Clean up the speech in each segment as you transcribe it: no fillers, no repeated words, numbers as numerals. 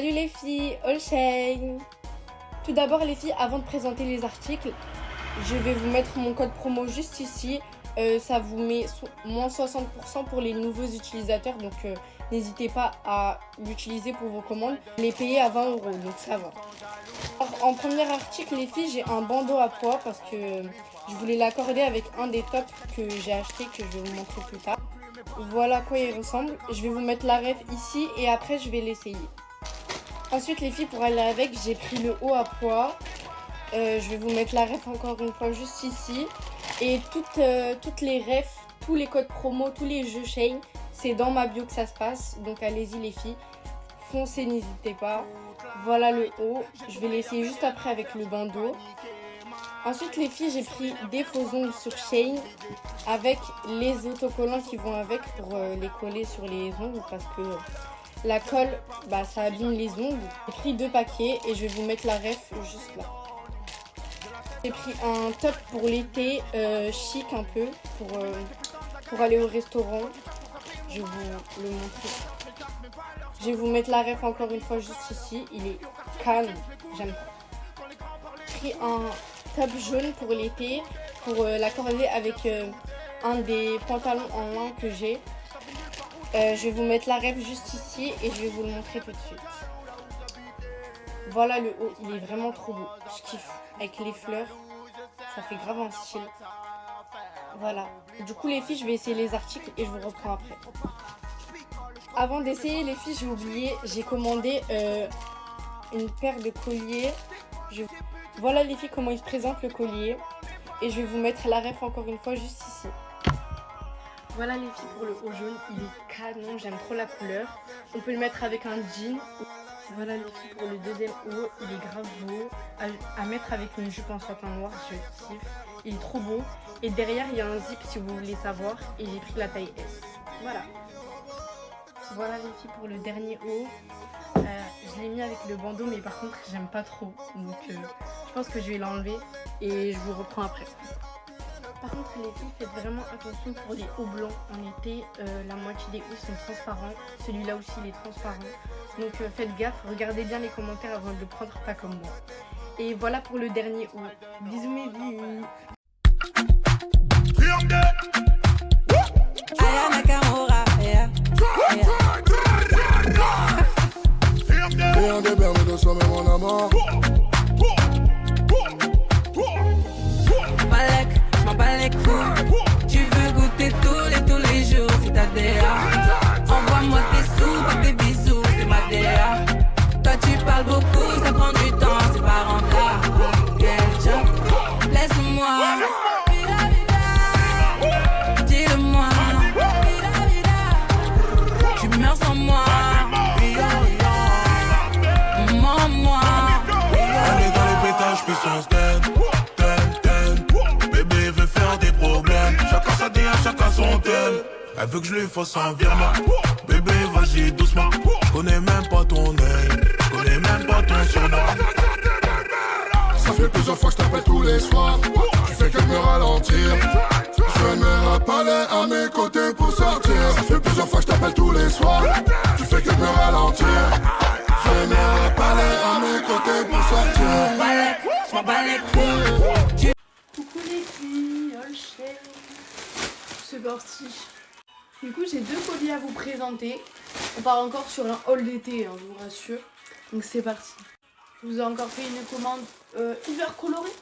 Salut les filles, all shame. Tout d'abord les filles, avant de présenter les articles, je vais vous mettre mon code promo juste ici. Ça vous met moins 60% pour les nouveaux utilisateurs, donc n'hésitez pas à l'utiliser pour vos commandes. Les payer à 20 €, donc ça va. Alors, en premier article les filles, j'ai un bandeau à poids parce que je voulais l'accorder avec un des tops que j'ai acheté, que je vais vous montrer plus tard. Voilà à quoi il ressemble. Je vais vous mettre la ref ici et après je vais l'essayer. Ensuite les filles, pour aller avec, j'ai pris le haut à poids. Je vais vous mettre la ref encore une fois juste ici. Et toutes les refs, tous les codes promo, tous les jeux Shein, c'est dans ma bio que ça se passe. Donc allez-y les filles, foncez, n'hésitez pas. Voilà le haut. Je vais l'essayer juste après avec le bandeau. Ensuite les filles, j'ai pris des faux ongles sur Shein avec les autocollants qui vont avec pour les coller sur les ongles parce que la colle, ça abîme les ongles. J'ai pris 2 paquets et je vais vous mettre la ref juste là. J'ai pris un top pour l'été, chic un peu, pour aller au restaurant. Je vais vous le montrer. Je vais vous mettre la ref encore une fois juste ici. Il est calme, j'aime trop. J'ai pris un top jaune pour l'été, pour l'accorder avec un des pantalons en lin que j'ai. Je vais vous mettre la ref juste ici et je vais vous le montrer tout de suite. Voilà le haut, il est vraiment trop beau. Je kiffe. Avec les fleurs, ça fait grave un style. Voilà. Du coup les filles, je vais essayer les articles et je vous reprends après. Avant d'essayer les filles, j'ai oublié, j'ai commandé une paire de colliers. Voilà les filles comment il se présente le collier. Et je vais vous mettre la ref encore une fois juste ici. Voilà les filles pour le haut jaune, il est canon, j'aime trop la couleur. On peut le mettre avec un jean. Voilà les filles pour le deuxième haut, il est grave beau. À mettre avec une jupe en satin noir, je kiffe. Il est trop beau. Et derrière il y a un zip si vous voulez savoir. Et j'ai pris la taille S. Voilà. Voilà les filles pour le dernier haut. Je l'ai mis avec le bandeau mais par contre j'aime pas trop. Donc je pense que je vais l'enlever et je vous reprends après. Par contre les filles, faites vraiment attention pour les hauts blancs en été, la moitié des hauts sont transparents, celui-là aussi il est transparent. Donc faites gaffe, regardez bien les commentaires avant de le prendre, pas comme moi. Et voilà pour le dernier haut. Bisous mes vies. Tu veux goûter tous les jours, c'est ta DA. Envoie-moi tes sous, pas tes bisous, c'est ma DA. Toi tu parles beaucoup, ça prend du temps, c'est pas rentable. Laisse-moi, dis-le-moi. Tu meurs sans moi, mens-moi. On est dans les pétages, puissance ten. Bébé veut faire des problèmes. Chacun sa DA, chacun son tel. Elle veut que je lui fasse un virement. Bébé vas-y doucement. Connais même pas ton aile, connais même pas ton surnom. Ça fait plusieurs fois que je t'appelle tous les soirs. Tu fais que me ralentir. Je me rappelais à mes côtés pour sortir. Ça fait plusieurs fois que je t'appelle tous les soirs. Tu fais que me ralentir. Je me rappelais à mes côtés pour sortir. Je m'en bats les couilles. Coucou les filles, all shame. C'est parti. Du coup j'ai 2 colis à vous présenter. On part encore sur un haul d'été, je vous rassure. Donc c'est parti. Je vous ai encore fait une commande hyper colorée.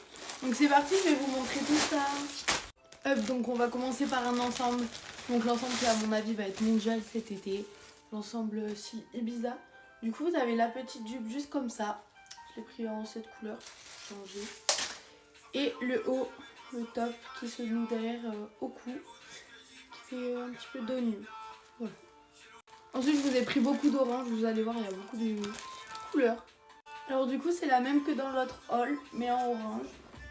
Donc c'est parti, je vais vous montrer tout ça. Donc on va commencer par un ensemble. Donc l'ensemble qui à mon avis va être mondial cet été. L'ensemble style Ibiza. Du coup vous avez la petite jupe juste comme ça. Je l'ai pris en cette couleur. Changé. Et le haut, le top qui se noue derrière au cou. Qui fait un petit peu dos nu. Voilà. Ensuite je vous ai pris beaucoup d'orange. Vous allez voir il y a beaucoup de couleurs. Alors du coup c'est la même que dans l'autre haul mais en orange.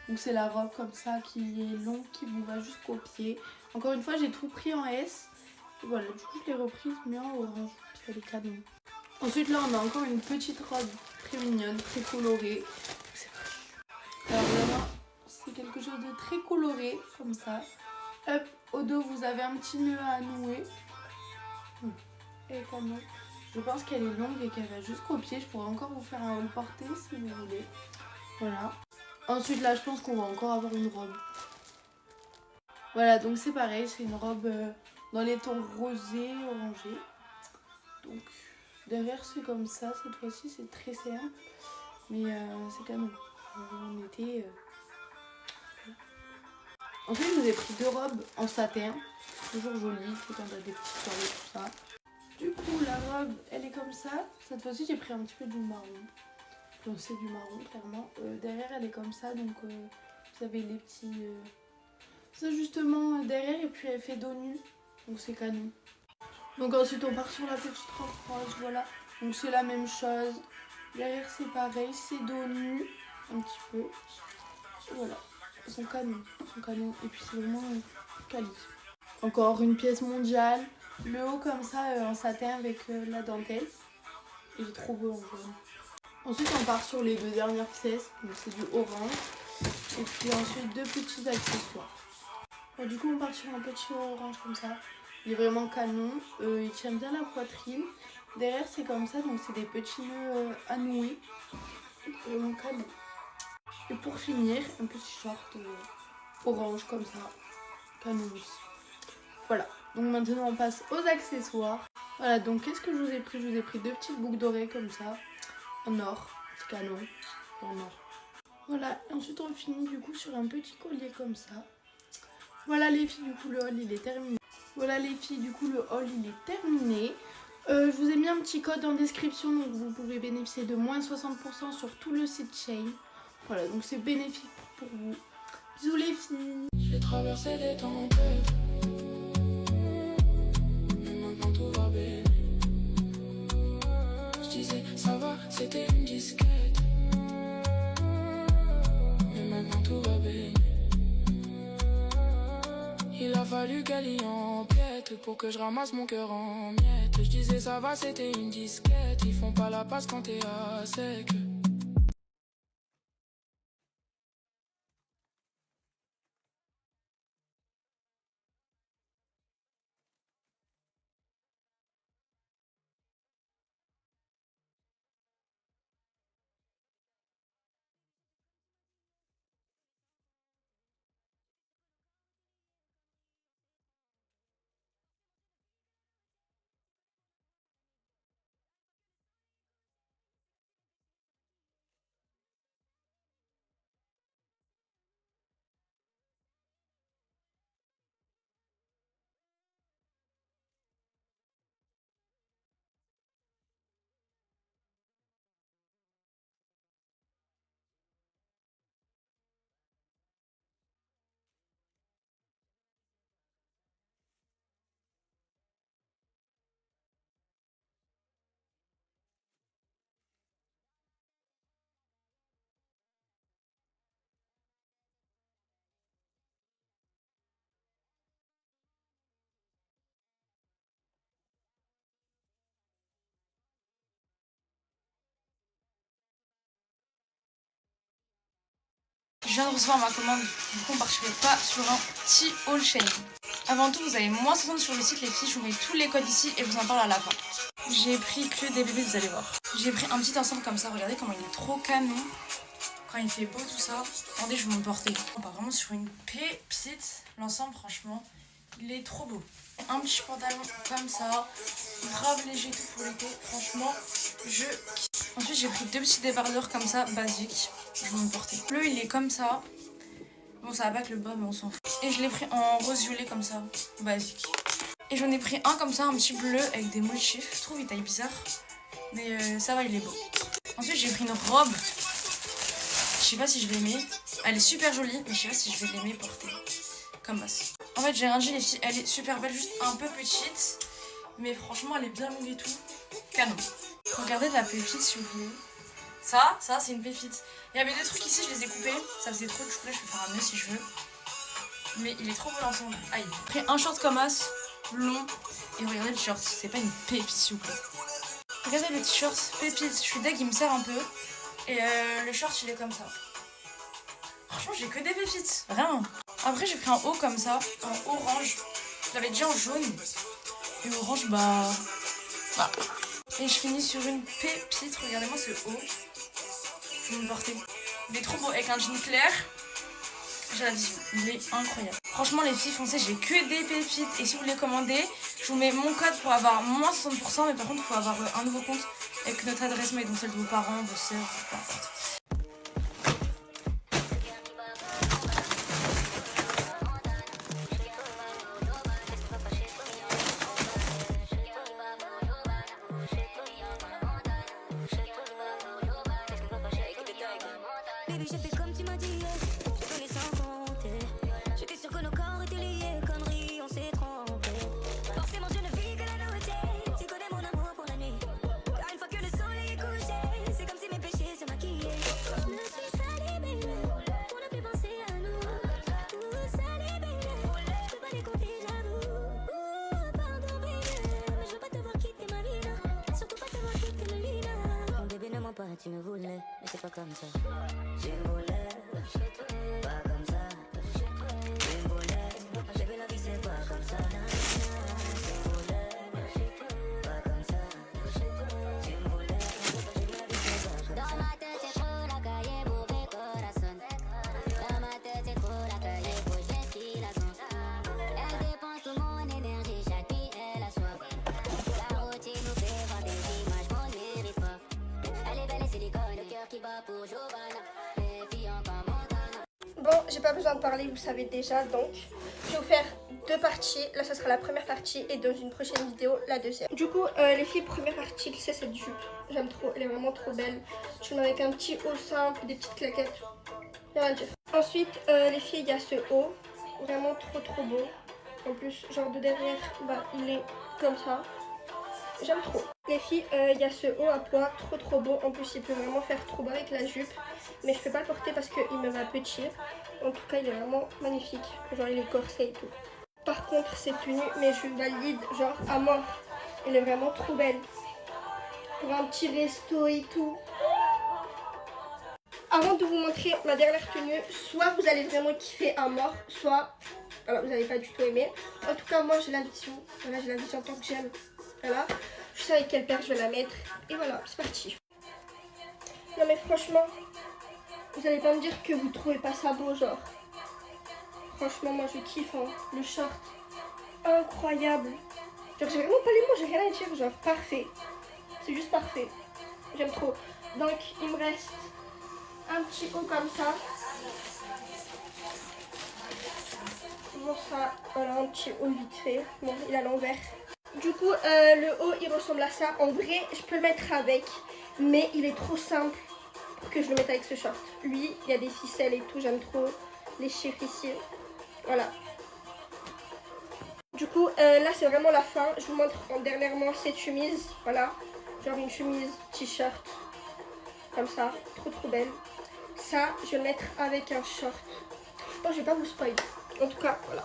Donc c'est la robe comme ça qui est longue, qui vous va jusqu'au pied. Encore une fois j'ai tout pris en S. Et voilà, du coup je l'ai reprise mais en orange. Parce qu'elle est canon. Ensuite là on a encore une petite robe très mignonne, très colorée. Alors vraiment c'est quelque chose de très coloré comme ça. Hop, au dos vous avez un petit nœud à nouer. Et canon. Je pense qu'elle est longue et qu'elle va jusqu'au pied. Je pourrais encore vous faire un haut porté si vous voulez. Voilà. Ensuite là je pense qu'on va encore avoir une robe. Voilà, donc c'est pareil, c'est une robe dans les tons rosés, orangés. Donc derrière c'est comme ça, cette fois-ci c'est très simple. Mais c'est canon. En été... Voilà. Ensuite je vous ai pris 2 robes en satin. Toujours jolies, c'est quand on a des petites soirées, tout ça. Du coup la robe elle est comme ça. Cette fois-ci j'ai pris un petit peu du marron. Donc c'est du marron clairement. Derrière elle est comme ça, donc vous avez les petits ajustements derrière et puis elle fait dos nu. Donc c'est canon. Donc ensuite on part sur la petite robe rose, voilà. Donc c'est la même chose. Derrière c'est pareil, c'est dos nu un petit peu. Et voilà, ils sont canons. Et puis c'est vraiment quali. Encore une pièce mondiale. Le haut comme ça en satin avec la dentelle. Il est trop beau en jaune. Ensuite on part sur les 2 dernières pièces, donc c'est du orange. Et puis ensuite 2 petits accessoires. Alors, du coup on part sur un petit orange comme ça. Il est vraiment canon, il tient bien la poitrine. Derrière c'est comme ça, donc c'est des petits nœuds à nouer. Vraiment canon. Et pour finir, un petit short orange comme ça. Canon aussi. Voilà, donc maintenant on passe aux accessoires. Voilà, donc qu'est-ce que je vous ai pris? Je vous ai pris 2 petites boucles d'oreilles comme ça. En or, c'est canon, en or. Voilà, et ensuite on finit du coup sur un petit collier comme ça. Voilà les filles, du coup le haul il est terminé. Je vous ai mis un petit code en description, donc vous pouvez bénéficier de moins 60% sur tout le site Shein. Voilà, donc c'est bénéfique pour vous. Bisous les filles. J'ai traversé des tempêtes, mais maintenant tout va bien. Je disais ça va, c'était une disquette, mais maintenant tout va bien. Il a fallu qu'elle y empiète pour que je ramasse mon cœur en miettes. Je disais ça va, c'était une disquette. Ils font pas la passe quand t'es à sec. Je viens de recevoir ma commande, du coup on partirait pas sur un petit haul Shein. Avant tout, vous avez moins 60 sur le site les filles, je vous mets tous les codes ici et je vous en parle à la fin. J'ai pris que des bébés, vous allez voir. J'ai pris un petit ensemble comme ça, regardez comment il est trop canon. Quand il fait beau tout ça, attendez je vais m'emporter. On part vraiment sur une pépite, l'ensemble franchement, il est trop beau. Un petit pantalon comme ça, grave léger tout pour l'été, franchement je kiffe. Ensuite j'ai pris 2 petits débardeurs comme ça, basiques, je vais me porter. Le bleu il est comme ça, bon ça va pas avec le bas mais on s'en fout. Et je l'ai pris en rose violet comme ça, basique. Et j'en ai pris un comme ça, un petit bleu avec des motifs, je trouve il taille bizarre, mais ça va il est beau. Ensuite j'ai pris une robe, je sais pas si je vais l'aimer, elle est super jolie mais je sais pas si je vais l'aimer porter. Comme basse. En fait j'ai rien dit les filles, elle est super belle, juste un peu petite. Mais franchement elle est bien longue et tout. Canon. Regardez de la pépite si vous voulez. Ça c'est une pépite. Il y avait 2 trucs ici, je les ai coupés. Ça faisait trop, du coup là je vais faire un nœud si je veux. Mais il est trop beau l'ensemble. Aïe. J'ai pris un short comme as, long. Et regardez le short, c'est pas une pépite s'il vous plaît. Regardez le t-shirt, pépite. Je suis deg, il me sert un peu. Et le short il est comme ça. Franchement j'ai que des pépites, rien. Après j'ai pris un haut comme ça, en orange. Je l'avais déjà en jaune. Et orange bah... Voilà. Et je finis sur une pépite. Regardez-moi ce haut. Je vais me porter. Il est trop beau avec un jean clair. J'ai la vision. Il est incroyable. Franchement, les filles, foncez, j'ai que des pépites. Et si vous les commandez, je vous mets mon code pour avoir moins 60%. Mais par contre, il faut avoir un nouveau compte avec notre adresse mail, donc celle de vos parents, vos soeurs, peu importe. Baby, j'ai fait comme tu m'as dit, je connais sans compter. J'étais sûre que nos corps étaient liés, conneries, on s'est trompé. Forcément, je ne vis que la nouveauté. Tu connais mon amour pour la nuit. Car une fois que le soleil est couché, c'est comme si mes péchés se maquillaient. Je me suis salée, baby, pour ne plus penser à nous. Tout salé, baby, je peux pas décompter, j'avoue. Pardon, baby, mais je veux pas te voir quitter ma vie, là. Surtout pas te voir quitter le lit, là. Mon bébé, ne ment pas, tu me voulais, mais c'est pas comme ça. Tu me voulais, pas comme ça. Tu me voulais, bébé, la vie c'est pas comme ça. Tu me voulais, pas comme ça. Tu me voulais, bébé, la vie c'est pas comme ça. Dans ma tête c'est trop la calle, mauvais corazon. Dans ma tête c'est trop la calle, faut que j'esquille la zone. Elle dépense toute mon énergie, chaque nuit elle a soif. La routine nous fait voir des images qu'on ne mérite pas. Elle est belle et silicone, le cœur qui bat pour Giovanna. Bon, j'ai pas besoin de parler, vous savez déjà, donc je vais vous faire deux parties. Là, ça sera la première partie et dans une prochaine vidéo, la deuxième. Du coup, les filles, premier article, c'est cette jupe. J'aime trop, elle est vraiment trop belle. Je le mets avec un petit haut simple, des petites claquettes. Rien à dire. Ensuite, les filles, il y a ce haut, vraiment trop beau. En plus, genre de derrière, bah, il est comme ça. J'aime trop. Les filles, il y a ce haut à pois, trop beau. En plus, il peut vraiment faire trop beau avec la jupe. Mais je peux pas le porter parce qu'il me va petit. En tout cas, il est vraiment magnifique. Genre, il est corsé et tout. Par contre, cette tenue, mais je valide genre à mort. Elle est vraiment trop belle. Pour un petit resto et tout. Avant de vous montrer ma dernière tenue, soit vous allez vraiment kiffer à mort, soit voilà, vous n'allez pas du tout aimer. En tout cas, moi, j'ai l'ambition. Voilà, j'ai l'ambition tant que j'aime. Voilà, je sais avec quelle paire je vais la mettre. Et voilà, c'est parti. Non mais franchement, vous allez pas me dire que vous trouvez pas ça beau, genre. Franchement, moi je kiffe, hein. Le short, incroyable. Genre j'ai vraiment pas les mots, j'ai rien à dire, genre parfait. C'est juste parfait. J'aime trop. Donc il me reste un petit haut comme ça. Bon ça, voilà un petit haut vite fait. Bon, il est à l'envers. Du coup, le haut, il ressemble à ça. En vrai, je peux le mettre avec, mais il est trop simple pour que je le mette avec ce short. Lui, il y a des ficelles et tout, j'aime trop les chiffres ici. Voilà. Du coup, là, c'est vraiment la fin. Je vous montre dernièrement cette chemise. Voilà, genre une chemise t-shirt, comme ça, trop belle. Ça, je vais le mettre avec un short. Bon, je vais pas vous spoiler. En tout cas, voilà.